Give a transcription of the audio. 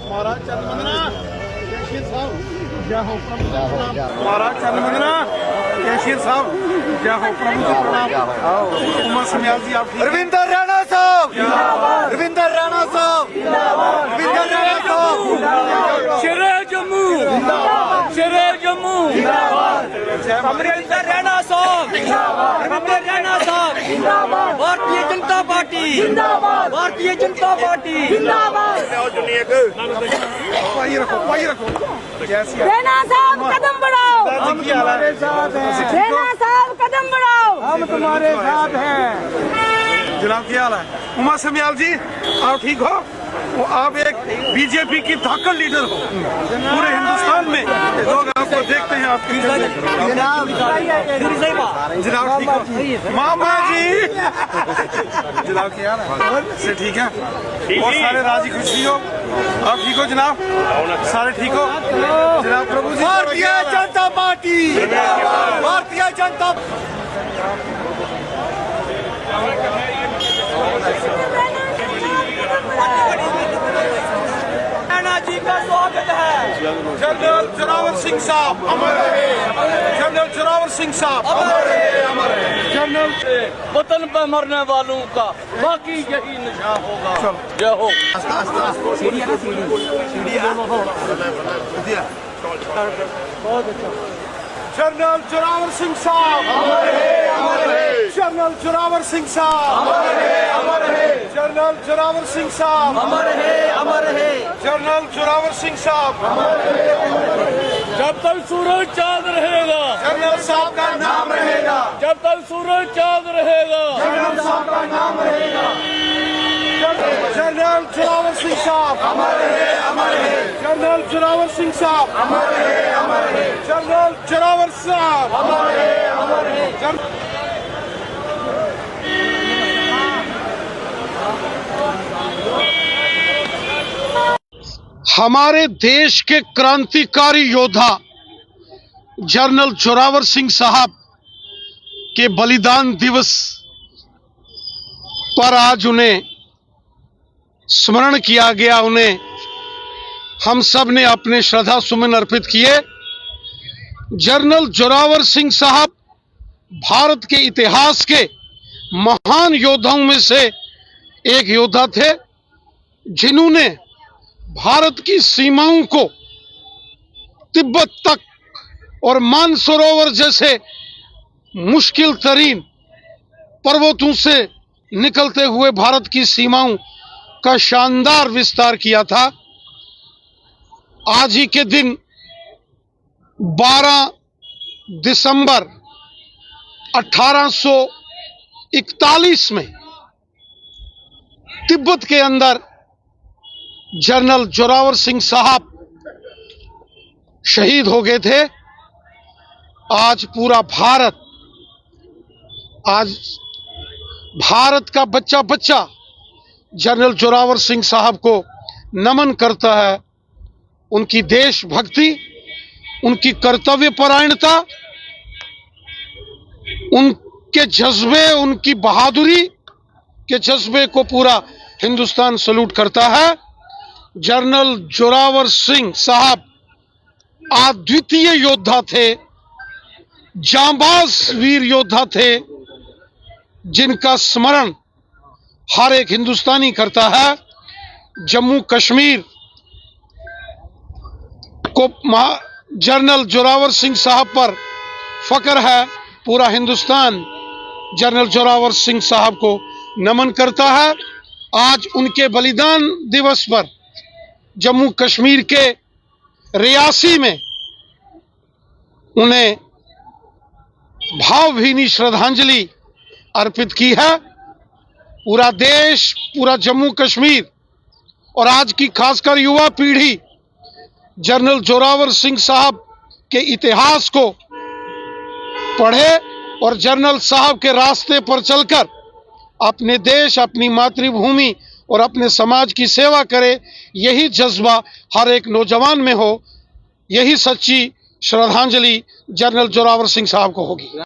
महाराज Chandana cashier साहब जय हो प्रभु महाराज चंदना कैशियर साहब जय हो प्रभु जी प्रणाम। उमर समयाल जी आप रविंदर राणा साहब, रविंदर राणा साहब, रविंदर राणा साहब, शेरे जम्मू, शेरे जम्मू, रविंदर राणा साहब, रविंदर राणा साहब, भारतीय जनता पार्टी, भारतीय जनता पार्टी, पाई रखो जैसी राणा साहब कदम बढ़ाओ, हम तुम्हारे साथ हैं, राणा साहब कदम बढ़ाओ, हम तुम्हारे साथ हैं। जनाब क्या हाल है? उमर समयाल जी आप ठीक हो? वो आप एक बीजेपी की धाकड़ लीडर हो पूरे हिंदुस्तान में, लोग आपको देखते हैं आपकी जनाब ठीक हो? मामा जी जनाब क्या हाल है? से ठीक है और सारे राजी खुशी हो? आप ठीक हो जनाब? सारे ठीक हो जनाब? प्रभु जी भारतीय जनता पार्टी, भारतीय जनता राणा जी का स्वागत है। जनरल जोरावर सिंह साहब अमर रहे, जनरल जोरावर सिंह साहब अमर रहे, अमर रहे। जनरल वतन पर मरने वालों का बाकी यही नशा होगा। जय हो। जनरल जोरावर सिंह साहब अमर रहे, अमर रहे। जनरल जोरावर सिंह साहब अमर रहे, अमर रहे। जनरल जोरावर सिंह साहब अमर है, अमर है। जनरल जोरावर सिंह साहब जब तक सूरज चांद रहेगा, जनरल साहब का नाम रहेगा, जब तक सूरज चांद रहेगा, जनरल साहब का नाम रहेगा। जनरल जोरावर सिंह साहब अमर रहे, अमर रहे। जनरल जोरावर सिंह साहब अमर रहे, अमर रहे। जनरल जोरावर साहब अमर रहे, अमर रहे। हमारे देश के क्रांतिकारी योद्धा जनरल जोरावर सिंह साहब के बलिदान दिवस पर आज उन्हें स्मरण किया गया। उन्हें हम सब ने अपने श्रद्धा सुमन अर्पित किए। जनरल जोरावर सिंह साहब भारत के इतिहास के महान योद्धाओं में से एक योद्धा थे, जिन्होंने भारत की सीमाओं को तिब्बत तक और मानसरोवर जैसे मुश्किल तरीन पर्वतों से निकलते हुए भारत की सीमाओं का शानदार विस्तार किया था। आज ही के दिन 12 दिसंबर 1841 में तिब्बत के अंदर जनरल जोरावर सिंह साहब शहीद हो गए थे। आज पूरा भारत, आज भारत का बच्चा बच्चा जनरल जोरावर सिंह साहब को नमन करता है। उनकी देशभक्ति, उनकी कर्तव्य परायणता, उनके जज्बे, उनकी बहादुरी के जज्बे को पूरा हिंदुस्तान सल्यूट करता है। जनरल जोरावर सिंह साहब अद्वितीय योद्धा थे, जांबाज वीर योद्धा थे, जिनका स्मरण हर एक हिंदुस्तानी करता है। जम्मू कश्मीर को जनरल जोरावर सिंह साहब पर फक्र है। पूरा हिंदुस्तान जनरल जोरावर सिंह साहब को नमन करता है। आज उनके बलिदान दिवस पर जम्मू कश्मीर के रियासी में उन्हें भावभीनी श्रद्धांजलि अर्पित की है। पूरा देश, पूरा जम्मू कश्मीर और आज की खासकर युवा पीढ़ी जनरल जोरावर सिंह साहब के इतिहास को पढ़े और जनरल साहब के रास्ते पर चलकर अपने देश, अपनी मातृभूमि और अपने समाज की सेवा करे। यही जज्बा हर एक नौजवान में हो, यही सच्ची श्रद्धांजलि जनरल जोरावर सिंह साहब को होगी।